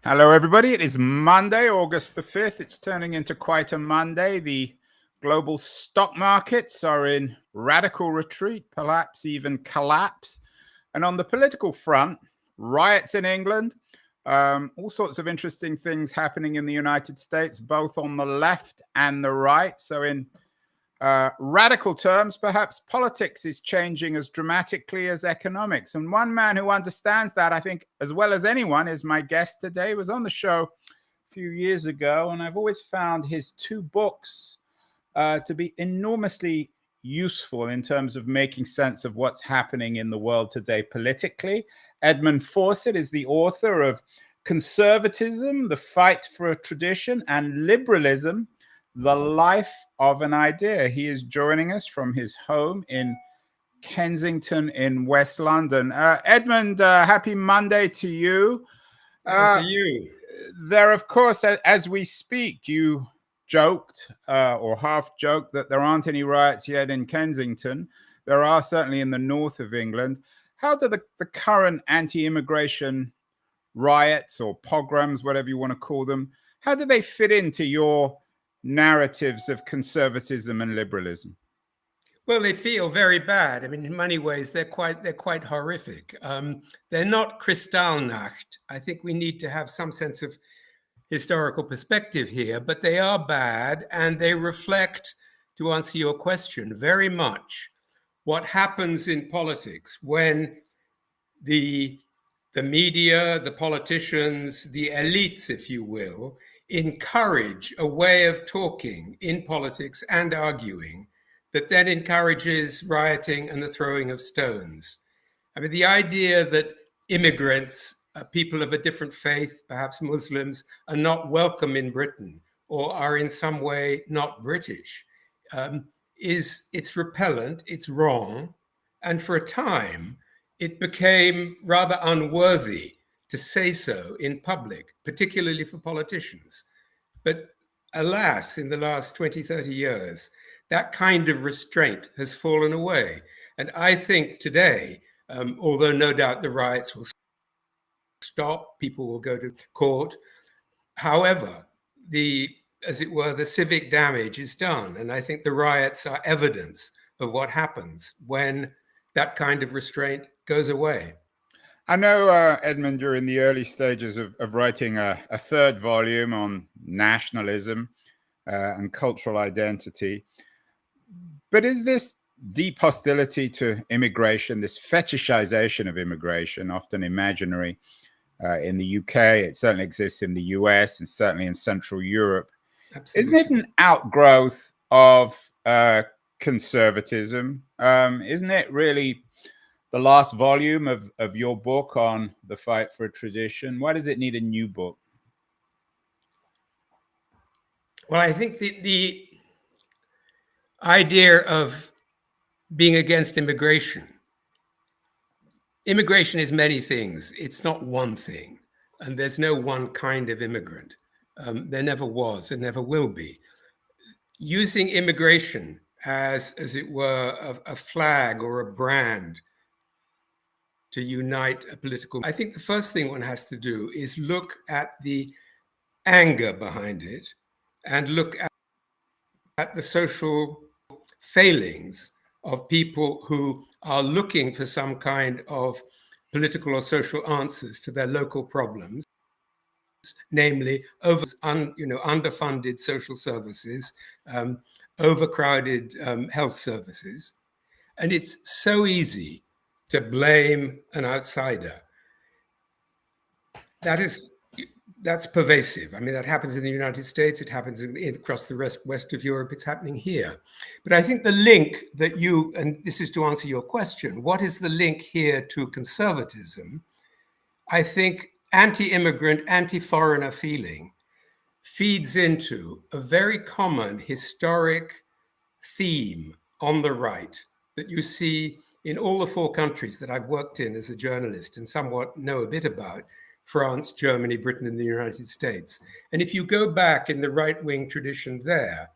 Hello, everybody. It is Monday, August the 5th. It's turning into quite a Monday. The global stock markets are in radical retreat, perhaps even collapse. And on the political front, riots in England, all sorts of interesting things happening in the United States, both on the left and the right. So in radical terms, perhaps politics is changing as dramatically as economics. And one man who understands that, I think, as well as anyone, is my guest today. He was on the show a few years ago, and I've always found his two books to be enormously useful in terms of making sense of what's happening in the world today politically. Edmund Facwell is the author of Conservatism, The Fight for a Tradition, and Liberalism, The Life of an Idea. He is joining us from his home in Kensington in West London. Edmund, happy Monday to you. And to you. There, of course, as we speak, you joked or half joked that there aren't any riots yet in Kensington. There are certainly in the north of England. How do the current anti-immigration riots or pogroms, whatever you want to call them, how do they fit into your narratives of conservatism and liberalism? Well, they feel very bad. I mean, in many ways, they're quite horrific. They're not Kristallnacht. I think we need to have some sense of historical perspective here, but they are bad, and they reflect, to answer your question, very much what happens in politics when the media, the politicians, the elites, if you will, encourage a way of talking in politics and arguing that then encourages rioting and the throwing of stones. I mean, the idea that immigrants, people of a different faith, perhaps Muslims, are not welcome in Britain or are in some way not British, it's repellent, it's wrong. And for a time, it became rather unworthy to say so in public, particularly for politicians. But alas, in the last 20, 30 years, that kind of restraint has fallen away. And I think today, although no doubt the riots will stop, people will go to court, however, as it were, the civic damage is done. And I think the riots are evidence of what happens when that kind of restraint goes away. I know, Edmund, you're in the early stages of writing a third volume on nationalism and cultural identity. But is this deep hostility to immigration, this fetishization of immigration, often imaginary in the UK, it certainly exists in the US and certainly in Central Europe, Absolutely. Isn't it an outgrowth of conservatism? Isn't it really the last volume of your book on the fight for a tradition? Why does it need a new book? Well, I think the idea of being against immigration is many things. It's not one thing. And there's no one kind of immigrant. There never was, there never will be. Using immigration as it were, a flag or a brand to unite a political... I think the first thing one has to do is look at the anger behind it and look at the social failings of people who are looking for some kind of political or social answers to their local problems, namely underfunded social services, overcrowded health services. And it's so easy to blame an outsider. That's pervasive. I mean, that happens in the United States. It happens across the west of Europe. It's happening here. But I think the link that and this is to answer your question, what is the link here to conservatism? I think anti-immigrant, anti-foreigner feeling feeds into a very common historic theme on the right that you see in all the four countries that I've worked in as a journalist and somewhat know a bit about: France, Germany, Britain, and the United States. And if you go back in the right-wing tradition there,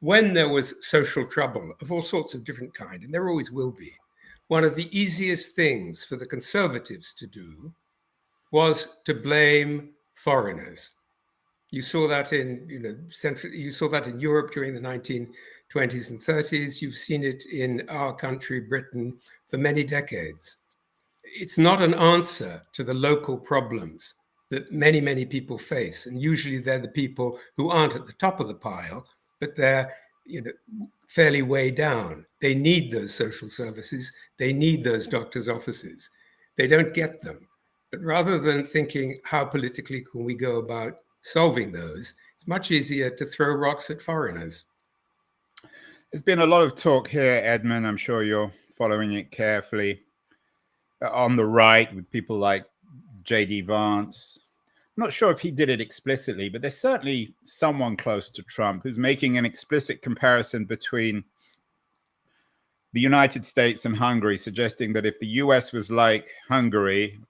when there was social trouble of all sorts of different kind, and there always will be, one of the easiest things for the conservatives to do was to blame foreigners. You saw that in, you saw that in Europe during the 1920s and 30s. You've seen it in our country, Britain, for many decades. It's not an answer to the local problems that many, many people face. And usually they're the people who aren't at the top of the pile, but they're fairly way down. They need those social services. They need those doctors' offices. They don't get them. But rather than thinking, how politically can we go about solving those, it's much easier to throw rocks at foreigners. There's been a lot of talk here, Edmund. I'm sure you're following it carefully. On the right, with people like J.D. Vance. I'm not sure if he did it explicitly, but there's certainly someone close to Trump who's making an explicit comparison between the United States and Hungary, suggesting that if the US was like Hungary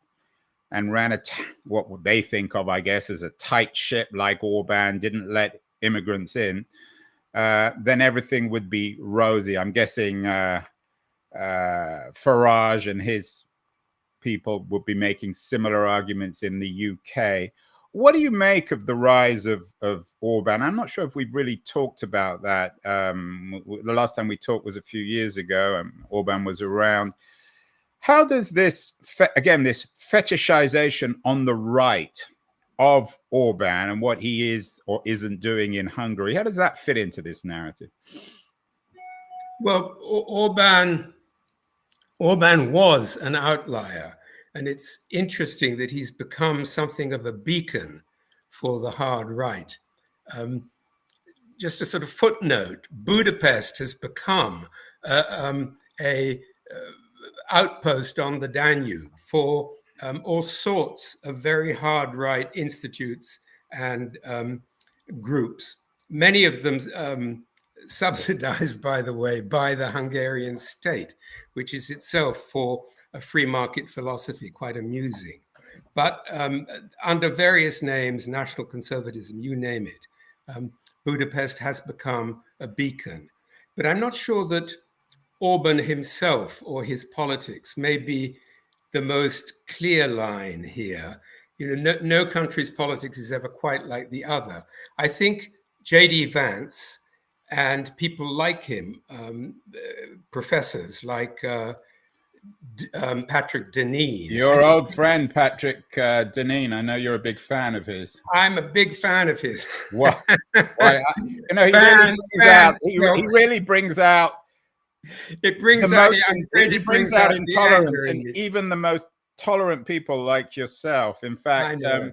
and ran what they think of, I guess, as a tight ship like Orban, didn't let immigrants in, then everything would be rosy. I'm guessing Farage and his people would be making similar arguments in the UK. What do you make of the rise of Orban? I'm not sure if we've really talked about that. The last time we talked was a few years ago. Orban was around. How does this, again, this fetishization on the right of Orban and what he is or isn't doing in Hungary, how does that fit into this narrative? Well, Orban was an outlier, and it's interesting that he's become something of a beacon for the hard right. Just a sort of footnote, Budapest has become a outpost on the Danube for all sorts of very hard right institutes and groups, many of them subsidized, by the way, by the Hungarian state, which is itself for a free market philosophy, quite amusing. But under various names, national conservatism, you name it, Budapest has become a beacon. But I'm not sure that Orban himself or his politics may be the most clear line here. No country's politics is ever quite like the other. I think J.D. Vance and people like him, professors like Patrick Deneen. Your old friend, Patrick Deneen. I know you're a big fan of his. I'm a big fan of his. Well, he really brings out it brings out intolerance in even the most tolerant people like yourself. In fact, a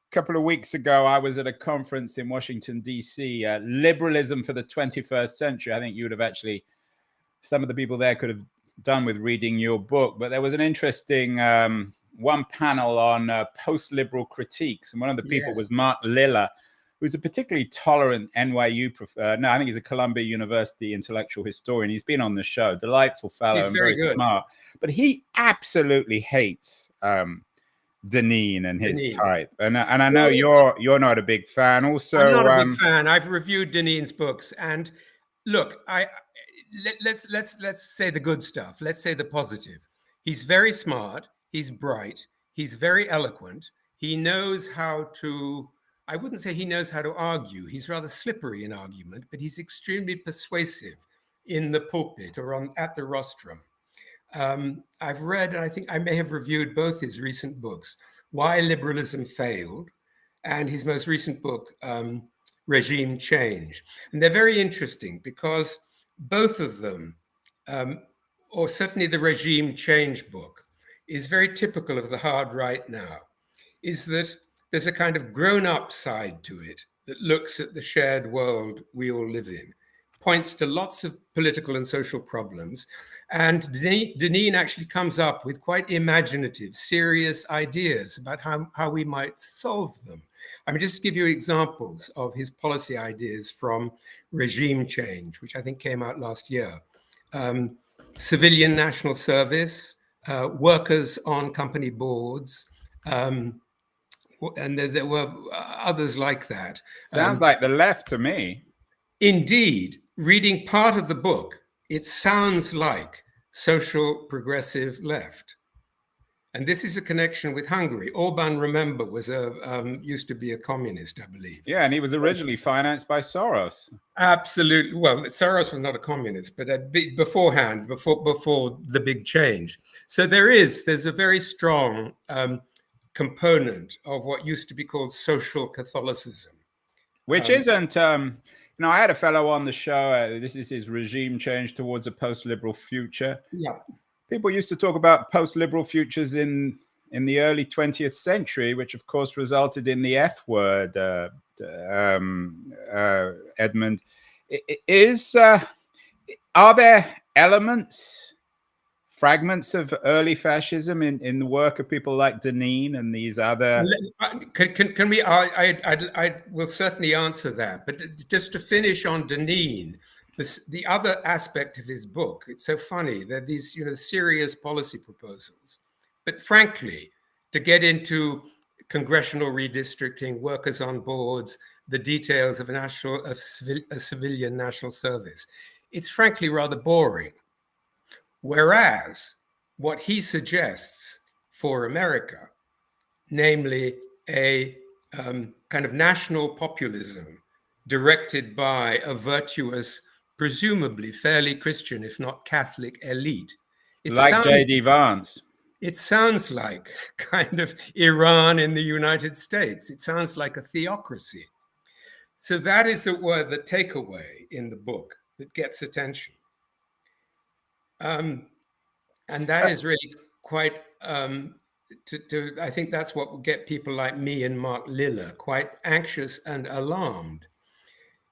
couple of weeks ago, I was at a conference in Washington, D.C., Liberalism for the 21st Century. I think you would have actually, some of the people there could have done with reading your book, but there was an interesting one panel on post-liberal critiques. And one of the people was Mark Lilla, who's a particularly tolerant NYU no, I think he's a Columbia University intellectual historian. He's been on the show, delightful fellow, and very smart. But he absolutely hates Deneen and his type. And I know you're not a big fan. Also, I'm not a big fan. I've reviewed Deneen's books, and look, let's say the good stuff. Let's say the positive. He's very smart. He's bright. He's very eloquent. He knows how to. I wouldn't say he knows how to argue. He's rather slippery in argument, but he's extremely persuasive in the pulpit or at the rostrum. I've read, and I think I may have reviewed both his recent books, Why Liberalism Failed, and his most recent book, Regime Change. And they're very interesting because both of them, or certainly the Regime Change book, is very typical of the hard right now, is that there's a kind of grown-up side to it that looks at the shared world we all live in, points to lots of political and social problems. And Deneen actually comes up with quite imaginative, serious ideas about how we might solve them. I mean, just to give you examples of his policy ideas from Regime Change, which I think came out last year. Civilian national service, workers on company boards, and there were others like that. Sounds like the left to me. Indeed, reading part of the book, it sounds like social progressive left. And this is a connection with Hungary. Orban, remember, was used to be a communist, I believe. Yeah, and he was originally financed by Soros. Absolutely. Well, Soros was not a communist, but beforehand, before the big change. So there's a very strong component of what used to be called social Catholicism, which isn't. I had a fellow on the show. This is his regime change towards a post-liberal future. Yeah. People used to talk about post-liberal futures in the early 20th century, which of course resulted in the F word. Edmund, are there elements, fragments of early fascism in the work of people like Deneen and these other? Can we? I will certainly answer that, but just to finish on Deneen, the other aspect of his book, it's so funny. There are these, serious policy proposals, but frankly, to get into congressional redistricting, workers on boards, the details of a civilian national service, it's frankly rather boring. Whereas what he suggests for America, namely a kind of national populism directed by a virtuous, presumably fairly Christian, if not Catholic elite. Like J.D. Vance. It sounds like kind of Iran in the United States. It sounds like a theocracy. So that is the takeaway in the book that gets attention. And that is really quite, I think that's what will get people like me and Mark Liller quite anxious and alarmed.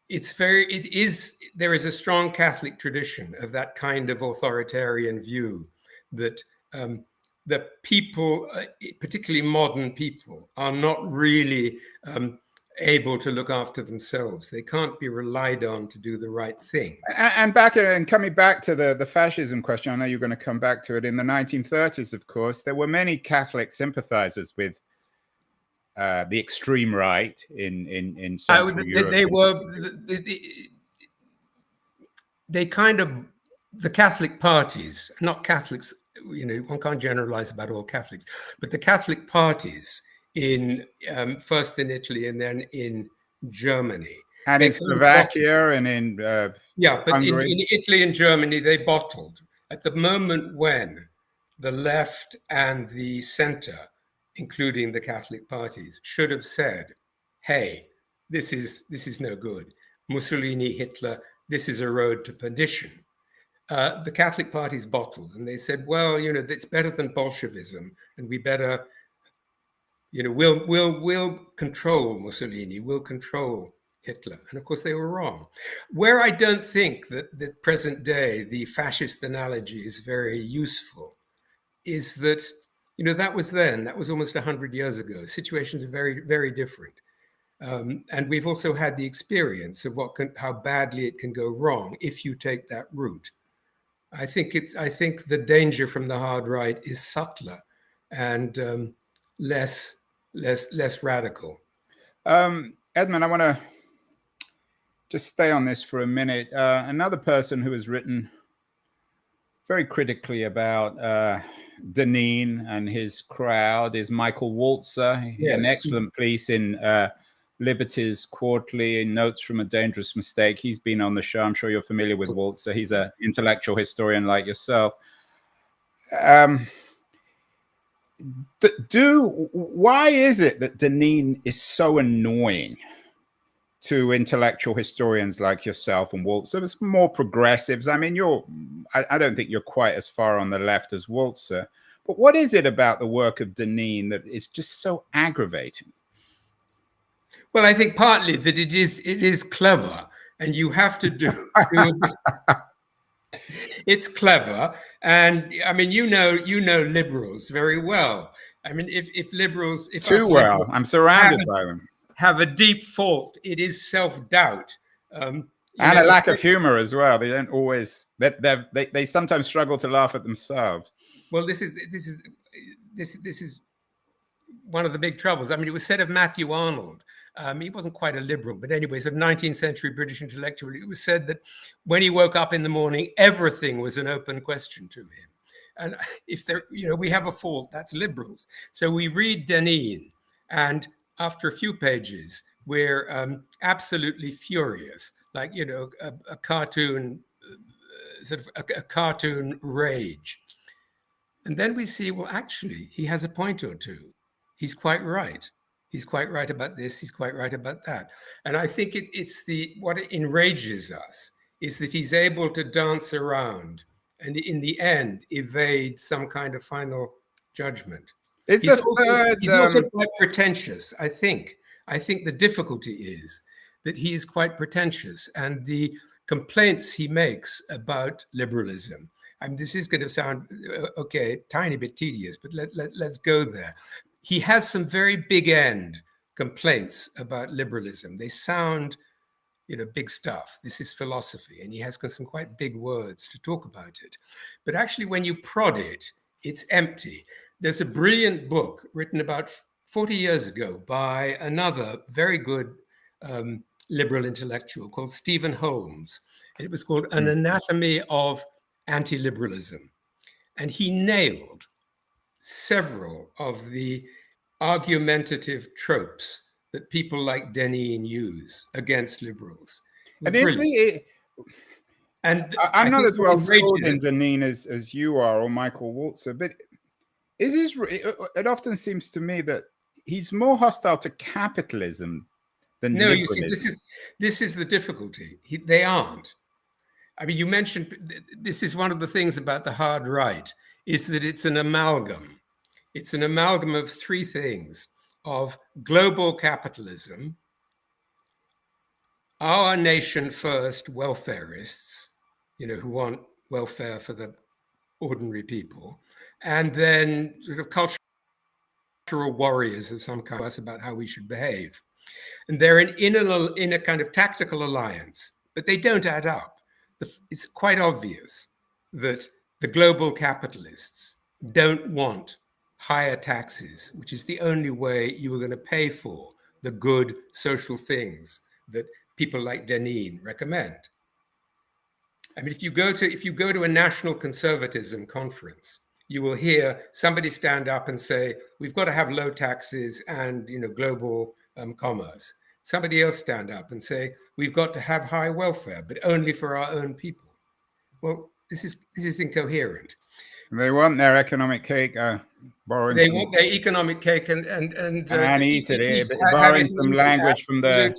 There is a strong Catholic tradition of that kind of authoritarian view that the people, particularly modern people, are not really able to look after themselves. They can't be relied on to do the right thing. And coming back to the fascism question, I know you're going to come back to it. In the 1930s, of course, there were many Catholic sympathizers with the extreme right in Central Europe. The Catholic parties, not Catholics, one can't generalize about all Catholics, but the Catholic parties first in Italy and then in Germany. And in Slovakia and in Hungary. In Italy and Germany, they bottled. At the moment when the left and the center, including the Catholic parties, should have said, hey, this is no good. Mussolini, Hitler, this is a road to perdition. The Catholic parties bottled, and they said, well, it's better than Bolshevism, and we better, we'll control Mussolini, we'll control Hitler. And of course, they were wrong. Where I don't think that the present day, the fascist analogy is very useful, is that, that was then, that was almost 100 years ago. Situations are very, very different. And we've also had the experience of how badly it can go wrong if you take that route. I think the danger from the hard right is subtler and less radical. Edmund, I want to just stay on this for a minute. Another person who has written very critically about Deneen and his crowd is Michael Walzer. Yes, an excellent piece in Liberty's Quarterly, Notes from a Dangerous Mistake. He's been on the show. I'm sure you're familiar with Walzer. He's an intellectual historian like yourself. Why is it that Deneen is so annoying to intellectual historians like yourself and Walzer? There's more progressives. I mean, I don't think you're quite as far on the left as Walzer. But what is it about the work of Deneen that is just so aggravating? Well, I think partly that it is clever, and you have to do it's clever. And I mean, you know liberals very well. I mean, if liberals, I'm surrounded by them, have a deep fault, it is self-doubt. And a lack of humor as well. They don't always, they sometimes struggle to laugh at themselves. Well, this is one of the big troubles. I mean, it was said of Matthew Arnold. He wasn't quite a liberal, but anyways, a 19th century British intellectual. It was said that when he woke up in the morning, everything was an open question to him. And if there, we have a fault, that's liberals. So we read Deneen, and after a few pages, we're absolutely furious, like, a cartoon, sort of a cartoon rage. And then we see, well, actually, he has a point or two. He's quite right. He's quite right about this. He's quite right about that. And I think it's what enrages us is that he's able to dance around and in the end evade some kind of final judgment. He's also quite pretentious, I think. I think the difficulty is that he is quite pretentious, and the complaints he makes about liberalism. I mean, this is going to sound okay, a tiny bit tedious, but let's go there. He has some very big end complaints about liberalism. They sound, big stuff. This is philosophy, and he has got some quite big words to talk about it. But actually, when you prod it, it's empty. There's a brilliant book written about 40 years ago by another very good liberal intellectual called Stephen Holmes. And it was called An Anatomy of Anti-Liberalism. And he nailed several of the argumentative tropes that people like Deneen use against liberals. And I'm not as well schooled in Deneen as you are, or Michael Walzer, but it often seems to me that he's more hostile to capitalism than liberalism. You see, this is the difficulty. They aren't. I mean, you mentioned, this is one of the things about the hard right, is that it's an amalgam. It's an amalgam of three things: of global capitalism, our nation first welfarists, who want welfare for the ordinary people, and then sort of cultural warriors of some kind about how we should behave. And they're in a kind of tactical alliance, but they don't add up. It's quite obvious that the global capitalists don't want higher taxes, which is the only way you are going to pay for the good social things that people like Deneen recommend. I mean, if you go to a national conservatism conference, you will hear somebody stand up and say, we've got to have low taxes and global commerce. Somebody else stand up and say, we've got to have high welfare, but only for our own people. Well, this is incoherent. They want their economic cake. Want their economic cake and eat it. Borrowing some language from the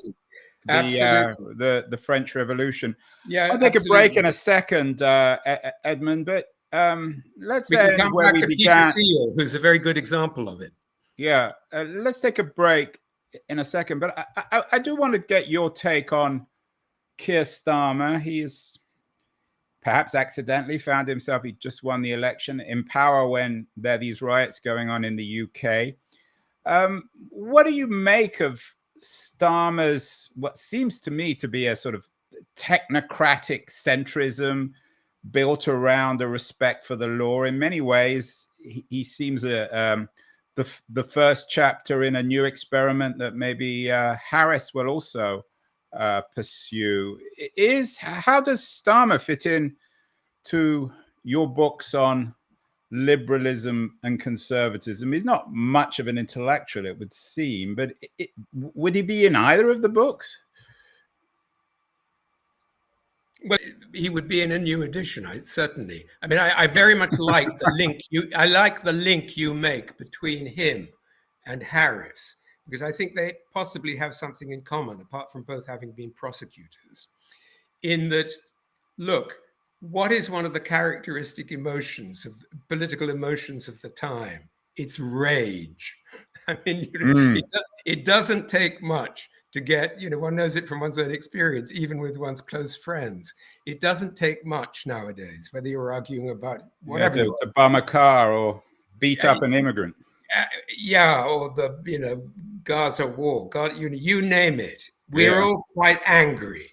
French Revolution. Yeah, I'll take a break in a second, Edmund. But let's come back to Peter Thiel, who's a very good example of it. Yeah, let's take a break in a second. But I do want to get your take on Keir Starmer. He's perhaps accidentally found himself, he just won the election, in power when there are these riots going on in the UK. What do you make of Starmer's, what seems to me to be a sort of technocratic centrism built around a respect for the law? In many ways, he seems the first chapter in a new experiment that maybe Harris will also pursue. How does Starmer fit in to your books on liberalism and conservatism? He's not much of an intellectual, it would seem, but would he be in either of the books? Well, he would be in a new edition, certainly. I mean, I very much like the link. I like the link you make between him and Harris, because I think they possibly have something in common, apart from both having been prosecutors. In that, look, what is one of the characteristic emotions of political emotions of the time? It's rage. I mean, it doesn't take much to get, one knows it from one's own experience, even with one's close friends. It doesn't take much nowadays, whether you're arguing about whatever. To bomb a car or beat up an immigrant. Or the, Gaza war, God, you name it. We're all quite angry.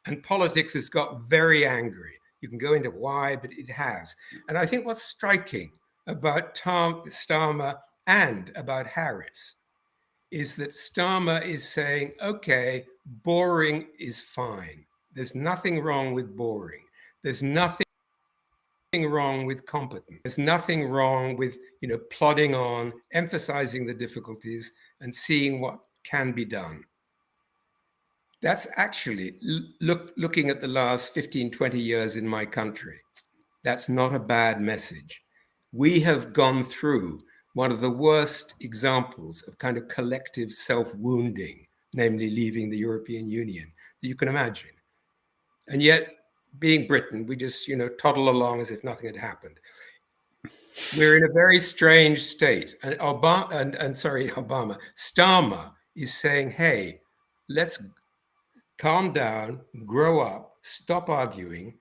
And politics has got very angry. You can go into why, but it has. And I think what's striking about Starmer and about Harris is that Starmer is saying, okay, boring is fine. There's nothing wrong with boring. There's nothing wrong with competence. There's nothing wrong with, plodding on, emphasizing the difficulties and seeing what can be done. That's actually, looking at the last 15, 20 years in my country, that's not a bad message. We have gone through one of the worst examples of kind of collective self-wounding, namely leaving the European Union, that you can imagine. And yet, being Britain, we just, toddle along as if nothing had happened. We're in a very strange state. And Starmer is saying, hey, let's calm down, grow up, stop arguing,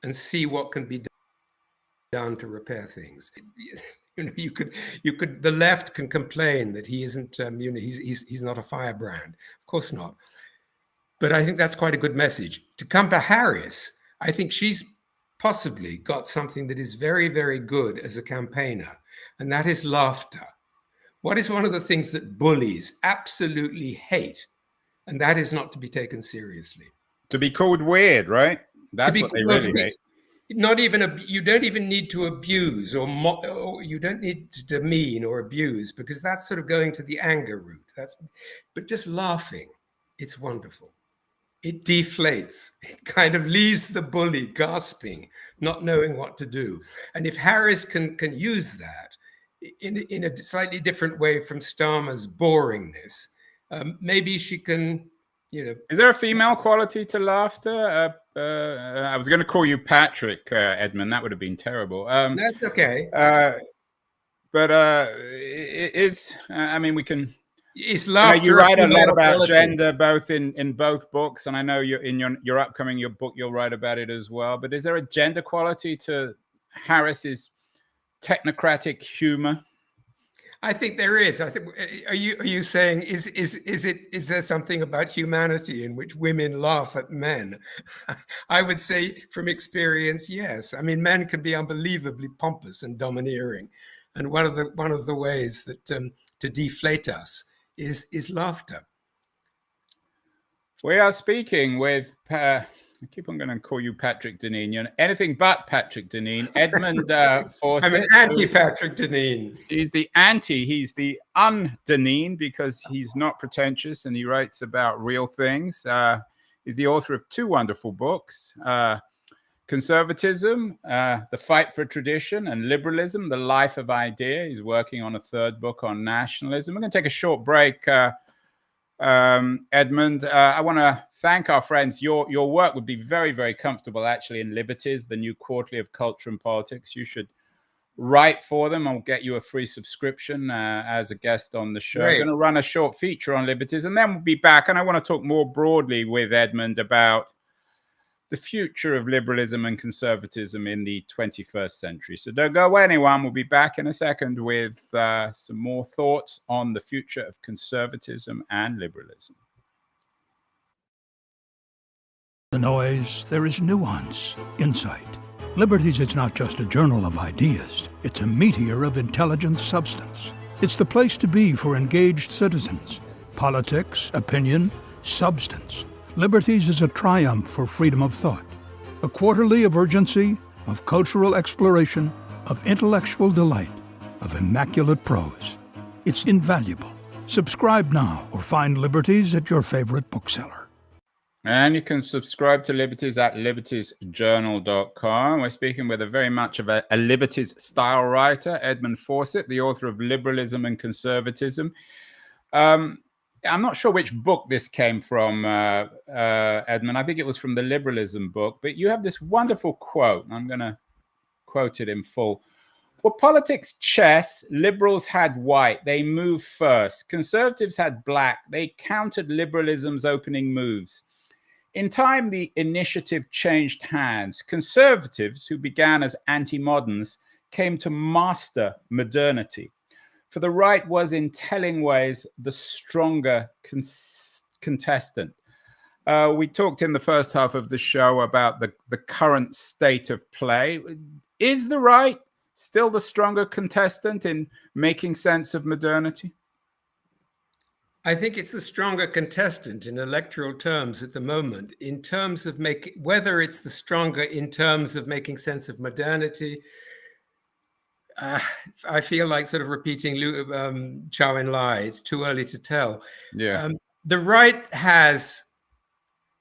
and see what can be done to repair things. You could. The left can complain that he isn't. He's not a firebrand. Of course not. But I think that's quite a good message. To come to Harris, I think she's possibly got something that is very, very good as a campaigner, and that is laughter. What is one of the things that bullies absolutely hate? And that is not to be taken seriously. To be called weird, right? That's what they really hate. Not even you don't even need to abuse or you don't need to demean or abuse, because that's sort of going to the anger route. But just laughing, it's wonderful. It deflates. It kind of leaves the bully gasping, not knowing what to do. And if Harris can use that in a slightly different way from Starmer's boringness, maybe she can, Is there a female quality to laughter? I was going to call you Patrick, Edmund. That would have been terrible. That's okay. But we can. It's laughter. You write a lot about gender, both in both books, and I know your upcoming book you'll write about it as well. But is there a gender quality to Harris's technocratic humor? I think there is. I think. Are you saying is there something about humanity in which women laugh at men? I would say from experience, yes. I mean, men can be unbelievably pompous and domineering, and one of the ways that to deflate us is laughter. We are speaking with. I keep on going to call you Patrick Deneen. You're anything but Patrick Deneen. Edmund Facwell. I'm an anti-Patrick Deneen. He's the anti. He's the un-Deneen because he's not pretentious and he writes about real things. He's the author of two wonderful books, Conservatism, The Fight for Tradition, and Liberalism, The Life of Idea. He's working on a third book on nationalism. We're going to take a short break. Edmund, I want to thank our friends. Your work would be very, very comfortable actually in Liberties, the new quarterly of culture and politics. You should write for them. I'll get you a free subscription as a guest on the show. Great. I'm going to run a short feature on Liberties and then we'll be back. And I want to talk more broadly with Edmund about the future of liberalism and conservatism in the 21st century. So don't go away, anyone. We'll be back in a second with some more thoughts on the future of conservatism and liberalism. The noise, there is nuance, insight. Liberties is not just a journal of ideas. It's a meteor of intelligent substance. It's the place to be for engaged citizens. Politics, opinion, substance. Liberties is a triumph for freedom of thought. A quarterly of urgency, of cultural exploration, of intellectual delight, of immaculate prose. It's invaluable. Subscribe now or find Liberties at your favorite bookseller. And you can subscribe to Liberties at libertiesjournal.com. We're speaking with very much of a Liberties style writer, Edmund Facwell, the author of Liberalism and Conservatism. I'm not sure which book this came from, Edmund. I think it was from the Liberalism book. But you have this wonderful quote. I'm going to quote it in full. Well, politics chess, liberals had white. They moved first. Conservatives had black. They countered liberalism's opening moves. In time, the initiative changed hands. Conservatives, who began as anti-moderns, came to master modernity. For the right was, in telling ways, the stronger contestant. We talked in the first half of the show about the current state of play. Is the right still the stronger contestant in making sense of modernity? I think it's the stronger contestant in electoral terms at the moment, in terms of whether it's the stronger in terms of making sense of modernity. I feel like sort of repeating Chow En-lai. It's too early to tell. Yeah. The right has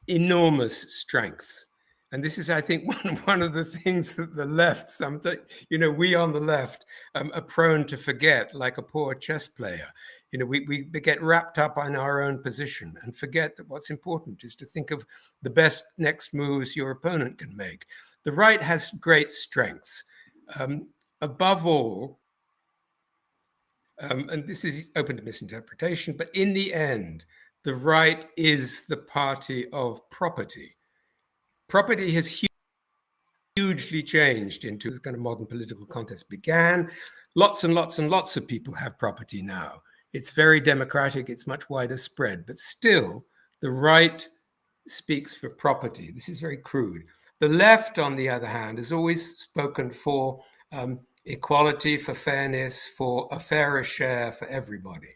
enormous strengths. And this is, I think, one of the things that the left, sometimes, we on the left are prone to forget, like a poor chess player. We get wrapped up in our own position and forget that what's important is to think of the best next moves your opponent can make. The right has great strengths. Above all, and this is open to misinterpretation, but in the end, the right is the party of property. Property has hugely changed into this kind of modern political contest began. Lots and lots and lots of people have property now. It's very democratic, it's much wider spread, but still the right speaks for property. This is very crude. The left, on the other hand, has always spoken for equality, for fairness, for a fairer share for everybody.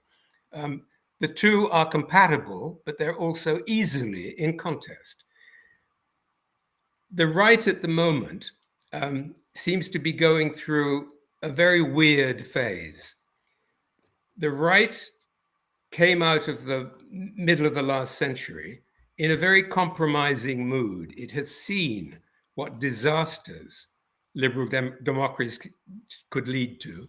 The two are compatible, but they're also easily in contest. The right at the moment seems to be going through a very weird phase. The right came out of the middle of the last century in a very compromising mood. It has seen what disasters liberal democracies could lead to.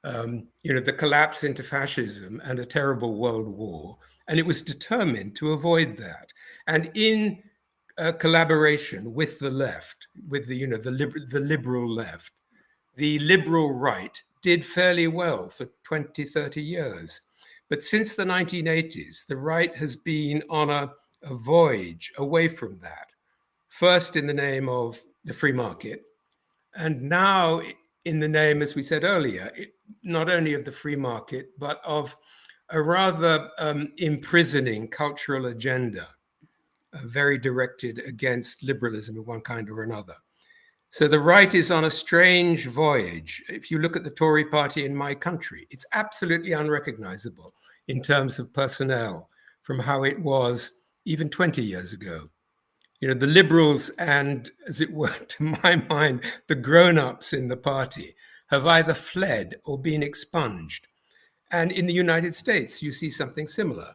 The collapse into fascism and a terrible world war. And it was determined to avoid that. And in collaboration with the left, with the liberal left, the liberal right did fairly well for 20, 30 years. But since the 1980s, the right has been on a voyage away from that. First in the name of the free market, and now in the name, as we said earlier, not only of the free market, but of a rather imprisoning cultural agenda, very directed against liberalism of one kind or another. So the right is on a strange voyage. If you look at the Tory party in my country, it's absolutely unrecognizable in terms of personnel from how it was even 20 years ago. The liberals and, as it were, to my mind, the grown-ups in the party have either fled or been expunged. And in the United States, you see something similar,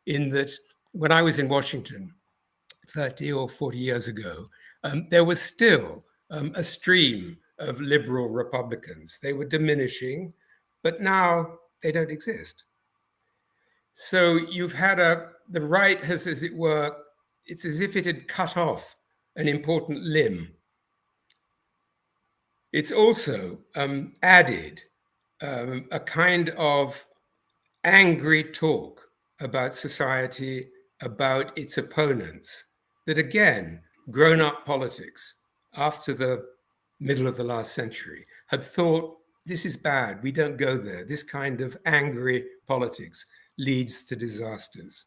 in that when I was in Washington 30 or 40 years ago, there was still a stream of liberal Republicans. They were diminishing, but now they don't exist. So you've had the right has, as it were, it's as if it had cut off an important limb. It's also added a kind of angry talk about society, about its opponents, that again, grown-up politics after the middle of the last century had thought, this is bad, we don't go there. This kind of angry politics leads to disasters.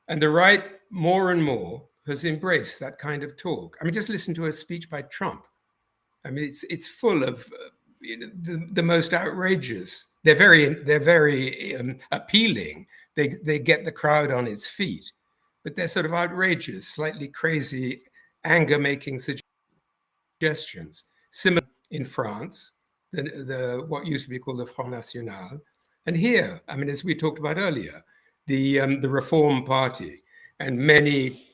And the right, more and more, has embraced that kind of talk. I mean, just listen to a speech by Trump. I mean, it's full of the most outrageous. They're very appealing. They get the crowd on its feet, but they're sort of outrageous, slightly crazy, anger-making suggestions. Similar in France, the what used to be called the Front National, and here, I mean, as we talked about earlier, the Reform Party and many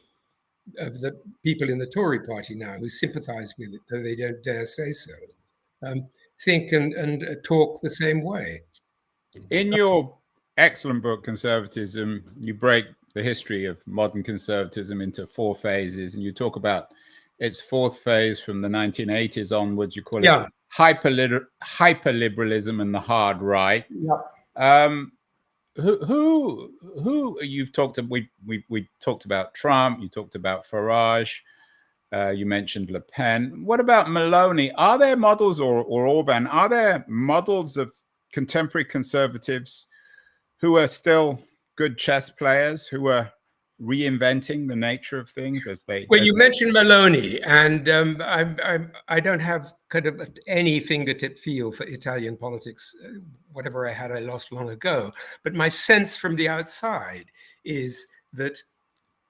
of the people in the Tory party now who sympathize with it, though they don't dare say so, think and talk the same way. In your excellent book, Conservatism, you break the history of modern conservatism into 4 phases, and you talk about its 4th phase from the 1980s onwards. You call it hyperliberalism and the hard right. Who you've talked to? We talked about Trump. You talked about Farage. You mentioned Le Pen. What about Meloni? Are there models, or Orban? Are there models of contemporary conservatives who are still good chess players, who are reinventing the nature of things as they? Well, you mentioned Meloni, and I don't have kind of any fingertip feel for Italian politics. Whatever I had, I lost long ago. But my sense from the outside is that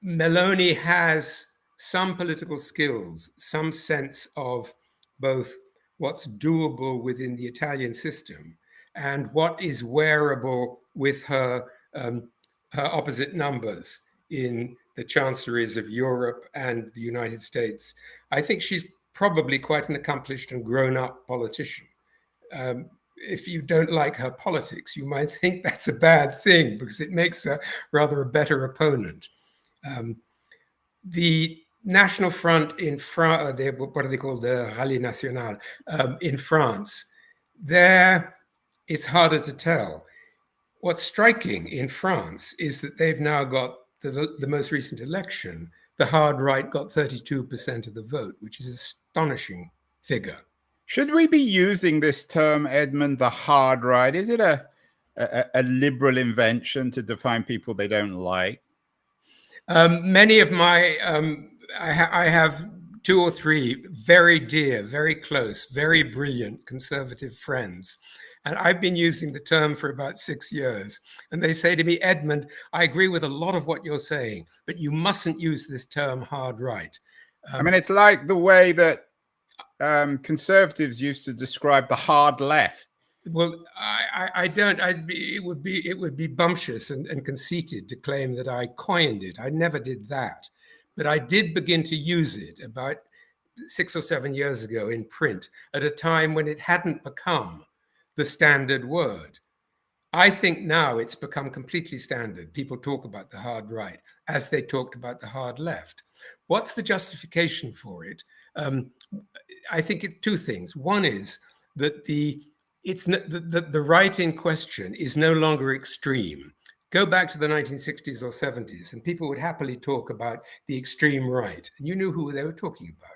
Meloni has some political skills, some sense of both what's doable within the Italian system and what is wearable with her opposite numbers in the chancelleries of Europe and the United States. I think she's probably quite an accomplished and grown-up politician. If you don't like her politics, you might think that's a bad thing because it makes her rather a better opponent. The National Front in France, what are they called? The Rallye National in France, there it's harder to tell. What's striking in France is that they've now got the most recent election. The hard right got 32% of the vote, which is an astonishing figure. Should we be using this term, Edmund, the hard right? Is it a liberal invention to define people they don't like? Many of my, I have 2 or 3 very dear, very close, very brilliant conservative friends. And I've been using the term for about 6 years. And they say to me, Edmund, I agree with a lot of what you're saying, but you mustn't use this term hard right. I mean, it's like the way that conservatives used to describe the hard left. Well, I don't. It would be bumptious and conceited to claim that I coined it. I never did that, but I did begin to use it about 6 or 7 years ago in print at a time when it hadn't become the standard word. I think now it's become completely standard. People talk about the hard right as they talked about the hard left. What's the justification for it? I think it's 2 things. One is that the right in question is no longer extreme. Go back to the 1960s or 70s, and people would happily talk about the extreme right, and you knew who they were talking about.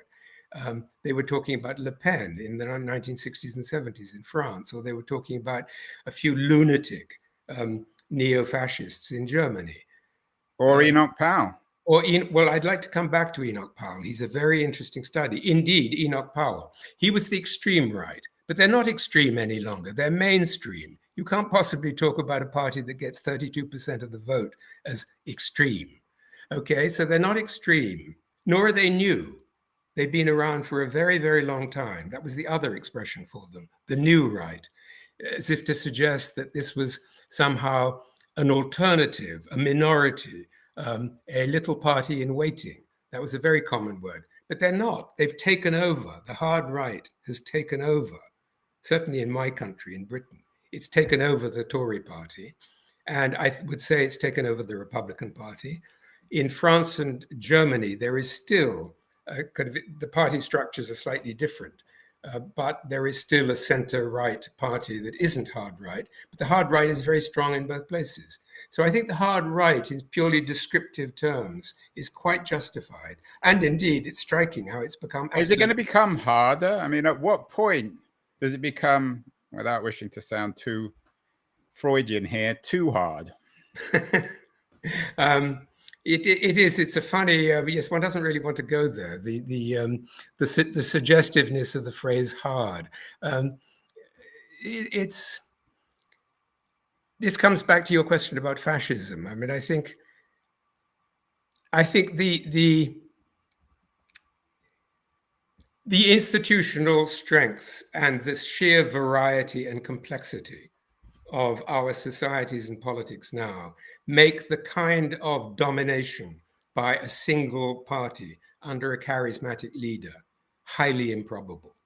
They were talking about Le Pen in the 1960s and 70s in France, or they were talking about a few lunatic neo-fascists in Germany. Or Enoch Powell. Well, I'd like to come back to Enoch Powell. He's a very interesting study. Indeed, Enoch Powell. He was the extreme right, but they're not extreme any longer. They're mainstream. You can't possibly talk about a party that gets 32% of the vote as extreme. Okay, so they're not extreme, nor are they new. They've been around for a very, very long time. That was the other expression for them, the new right, as if to suggest that this was somehow an alternative, a minority, a little party in waiting. That was a very common word, but they're not. They've taken over. The hard right has taken over. Certainly in my country, in Britain, it's taken over the Tory party. And I would say it's taken over the Republican Party. In France and Germany, there is still the party structures are slightly different, but there is still a center-right party that isn't hard right. But the hard right is very strong in both places. So I think the hard right, in purely descriptive terms, is quite justified. And indeed, it's striking how it's become. Is it going to become harder? I mean, at what point does it become, without wishing to sound too Freudian here, too hard? It is. It's a funny. Yes, one doesn't really want to go there. The suggestiveness of the phrase "hard." This comes back to your question about fascism. I mean, I think the institutional strength and the sheer variety and complexity of our societies and politics now make the kind of domination by a single party under a charismatic leader highly improbable.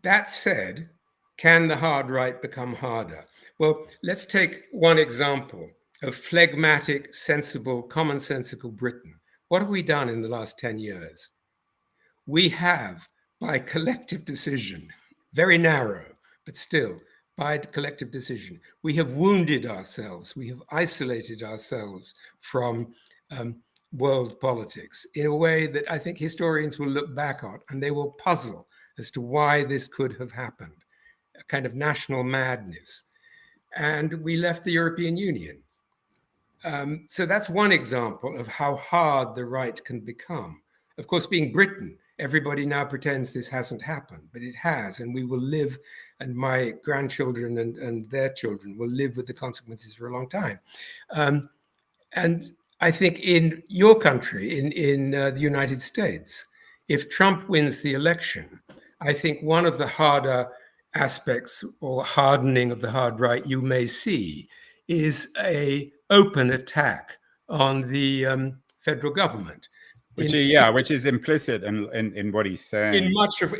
That said, can the hard right become harder? Well, let's take one example of phlegmatic, sensible, commonsensical Britain. What have we done in the last 10 years? We have, by collective decision, very narrow, but still, by collective decision, we have wounded ourselves. We have isolated ourselves from world politics in a way that I think historians will look back on and they will puzzle as to why this could have happened, a kind of national madness. And we left the European Union. So that's one example of how hard the right can become. Of course, being Britain, everybody now pretends this hasn't happened, but it has, and we will live, and my grandchildren and their children will live with the consequences for a long time. And I think in your country, in the United States, if Trump wins the election, I think one of the harder aspects or hardening of the hard right you may see is a open attack on the federal government. Which is implicit in what he's saying. In much of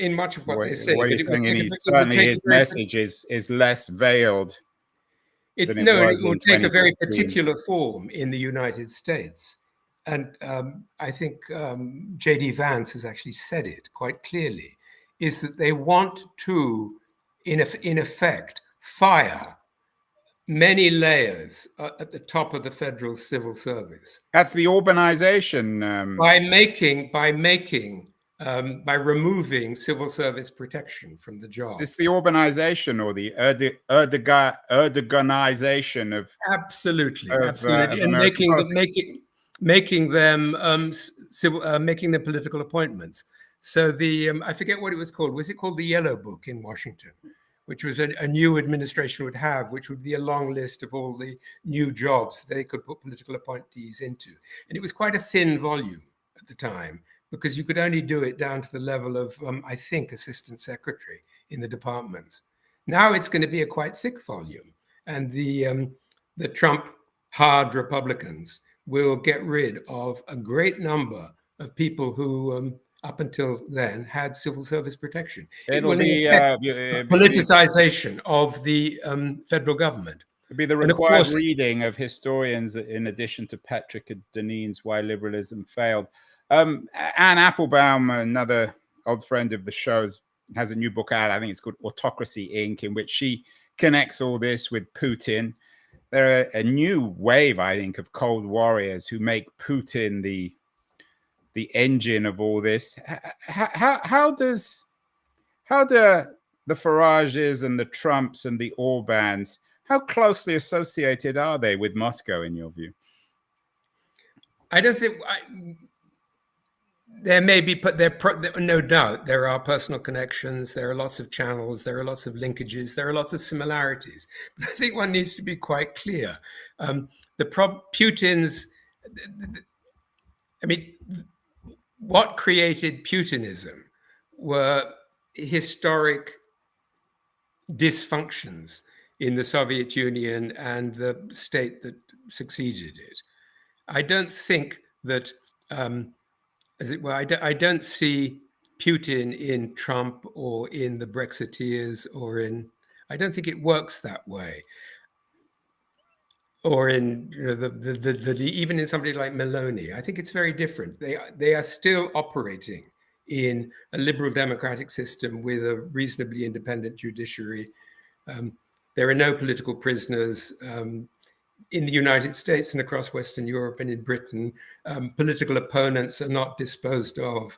what they say, what but he's saying, and it his message is less veiled than it it was will in take a very 2015. particular form in the United States. And I think J.D. Vance has actually said it quite clearly, is that they want to, in effect, fire many layers at the top of the federal civil service. That's the urbanization. By removing civil service protection from the job. It's the urbanization or the Erdoganization of absolutely, and making them political appointments. So I forget what it was called. Was it called the Yellow Book in Washington, which was a new administration would have, which would be a long list of all the new jobs they could put political appointees into, and it was quite a thin volume at the time, because you could only do it down to the level of, I think, assistant secretary in the departments. Now it's going to be a quite thick volume, and the Trump hard Republicans will get rid of a great number of people who, up until then, had civil service protection. It'll be politicization of the federal government. It'll be the required reading of historians, in addition to Patrick Deneen's Why Liberalism Failed. Anne Applebaum, another old friend of the show, has a new book out. I think it's called Autocracy, Inc., in which she connects all this with Putin. There are a new wave, I think, of cold warriors who make Putin the engine of all this. How do the Farages and the Trumps and the Orbans, how closely associated are they with Moscow, in your view? I don't think... There may be, but no doubt there are personal connections, there are lots of channels, there are lots of linkages, there are lots of similarities. But I think one needs to be quite clear. What created Putinism were historic dysfunctions in the Soviet Union and the state that succeeded it. I don't think that... I don't see Putin in Trump or in the Brexiteers I don't think it works that way. Or in even in somebody like Meloni. I think it's very different. They are still operating in a liberal democratic system with a reasonably independent judiciary. There are no political prisoners. In the United States and across Western Europe and in Britain, political opponents are not disposed of.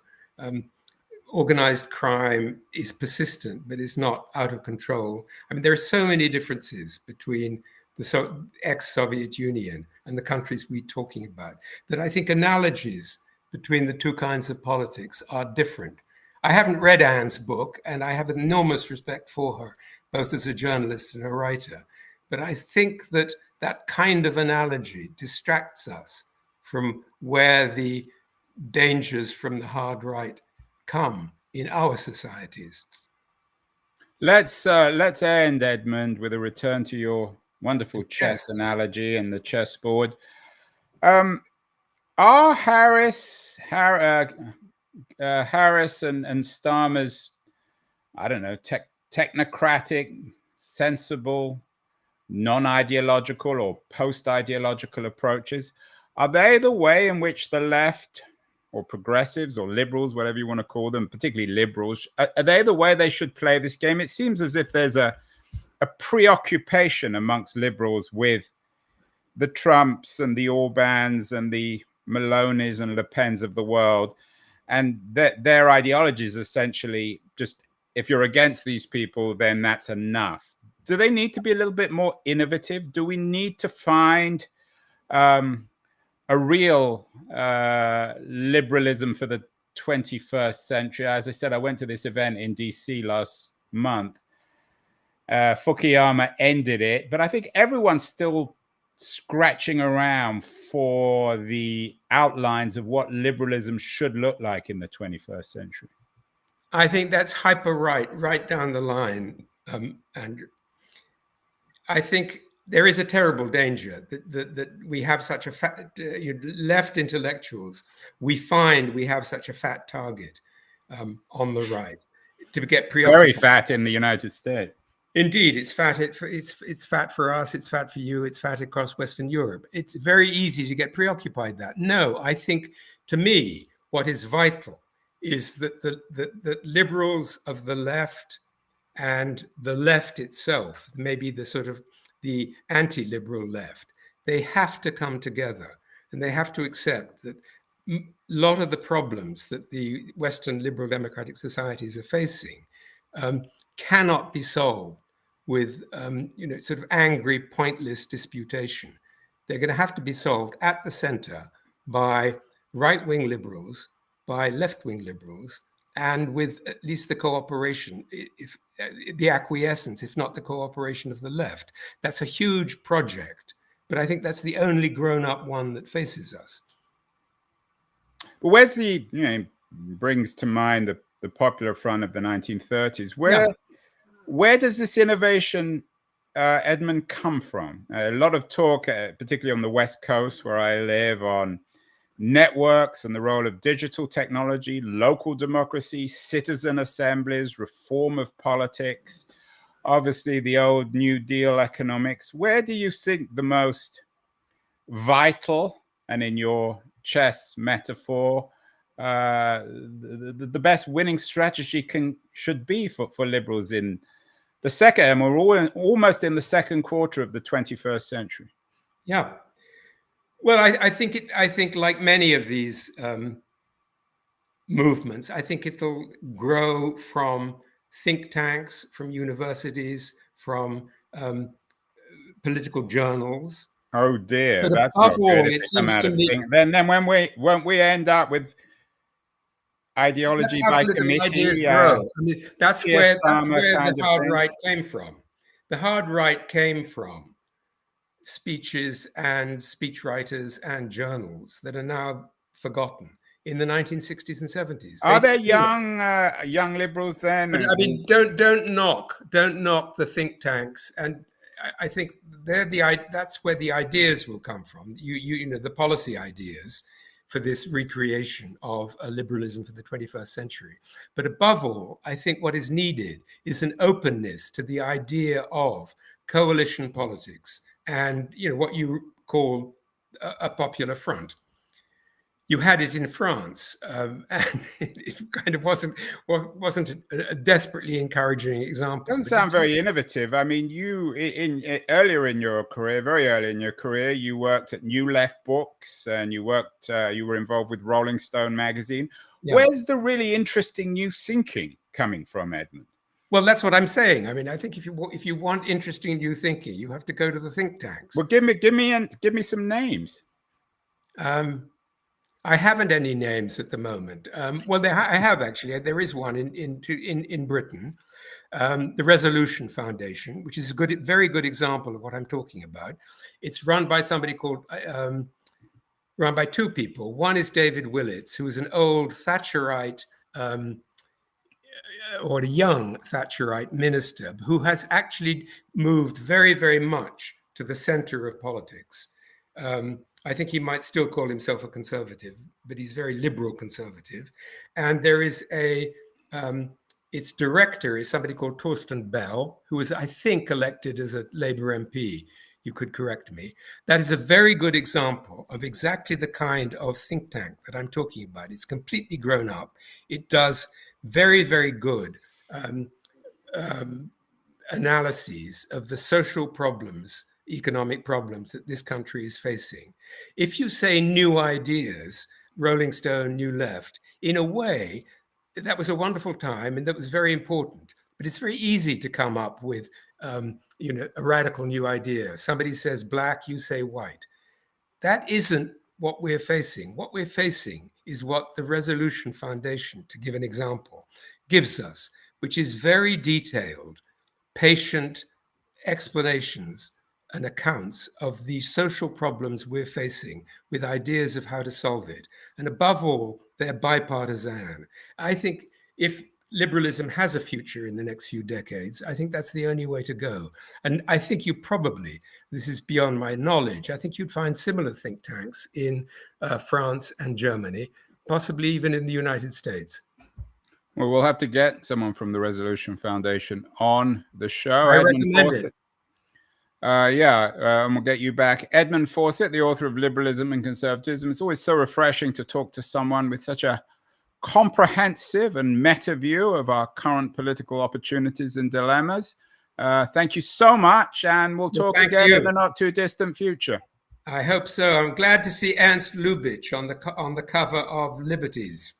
Organized crime is persistent, but is not out of control. I mean, there are so many differences between the ex-Soviet Union and the countries we're talking about that I think analogies between the two kinds of politics are different. I haven't read Anne's book, and I have enormous respect for her, both as a journalist and a writer. But I think that kind of analogy distracts us from where the dangers from the hard right come in our societies. Let's end, Edmund, with a return to your wonderful chess analogy and the chessboard. Are Harris and Starmer's, I don't know, technocratic, sensible, non-ideological or post-ideological approaches, are they the way in which the left or progressives or liberals, whatever you want to call them, particularly liberals, are they the way they should play this game? It seems as if there's a preoccupation amongst liberals with the Trumps and the Orbans and the Melonis and Le Pens of the world, and their ideology is essentially just, if you're against these people, then that's enough. Do they need to be a little bit more innovative? Do we need to find a real liberalism for the 21st century. As I said, I went to this event in DC last month. Fukuyama ended it, but I think everyone's still scratching around for the outlines of what liberalism should look like in the 21st century. I think that's hyper right down the line, Andrew. I think there is a terrible danger that we have such a fat, left intellectuals, we find we have such a fat target on the right to get preoccupied. Very fat in the United States. Indeed, it's fat. It's fat for us. It's fat for you. It's fat across Western Europe. It's very easy to get preoccupied that. No, I think, to me, what is vital is that the liberals of the left and the left itself, maybe the sort of the anti-liberal left, they have to come together and they have to accept that a lot of the problems that the Western liberal democratic societies are facing cannot be solved with sort of angry, pointless disputation. They're going to have to be solved at the center by right-wing liberals, by left-wing liberals, and with at least the cooperation, if the acquiescence, if not the cooperation of the left. That's a huge project, but I think that's the only grown-up one that faces us. But where's the, brings to mind the Popular Front of the 1930s. Where does this innovation, Edmund, come from? A lot of talk, particularly on the West Coast where I live, on networks and the role of digital technology, local democracy, citizen assemblies, reform of politics, obviously the old New Deal economics. Where do you think the most vital, and in your chess metaphor, the best winning strategy should be for liberals in the second, and we're almost in the second quarter of the 21st century? Yeah. Well, I think like many of these movements, I think it'll grow from think tanks, from universities, from political journals. Oh dear, that's not good. It seems to me. Then won't we end up with ideology by committee? Grow. I mean, that's where the hard right came from. The hard right came from speeches and speechwriters and journals that are now forgotten in the 1960s and 70s. Are there young liberals then? But, I mean, don't knock the think tanks, and I think that's where the ideas will come from. The policy ideas for this recreation of a liberalism for the 21st century. But above all, I think what is needed is an openness to the idea of coalition politics and what you call a popular front. You had it in France, and it kind of wasn't a desperately encouraging example. Doesn't sound very innovative. I mean, you earlier in your career, very early in your career, you worked at New Left Books, and you were involved with Rolling Stone magazine. Yeah. Where's the really interesting new thinking coming from, Edmund? Well, that's what I'm saying. I mean, I think if you want interesting new thinking, you have to go to the think tanks. Well, give me some names. I haven't any names at the moment. Well, I have actually. There is one in Britain, the Resolution Foundation, which is a very good example of what I'm talking about. It's run by run by two people. One is David Willits, who is an old Thatcherite, or a young Thatcherite minister who has actually moved very, very much to the center of politics. I think he might still call himself a conservative, but he's very liberal conservative. And there is its director is somebody called Torsten Bell, who was, I think, elected as a Labour MP. You could correct me. That is a very good example of exactly the kind of think tank that I'm talking about. It's completely grown up. It does very, very good analyses of the social problems, economic problems that this country is facing. If you say new ideas, Rolling Stone, New Left, in a way, that was a wonderful time and that was very important. But it's very easy to come up with a radical new idea. Somebody says black, you say white. That isn't what we're facing. What we're facing is what the Resolution Foundation, to give an example, gives us, which is very detailed, patient explanations and accounts of the social problems we're facing with ideas of how to solve it. And above all, they're bipartisan. I think if liberalism has a future in the next few decades, I think that's the only way to go. And I think you probably, this is beyond my knowledge, I think you'd find similar think tanks in France and Germany, possibly even in the United States. Well, we'll have to get someone from the Resolution Foundation on the show. I Edmund recommend Fawcett. it. And we'll get you back. Edmund Fawcett, the author of Liberalism and Conservatism. It's always so refreshing to talk to someone with such a comprehensive and meta view of our current political opportunities and dilemmas. Thank you so much, and we'll talk again in the not too distant future. I hope so. I'm glad to see Ernst Lubitsch on the cover of Liberties.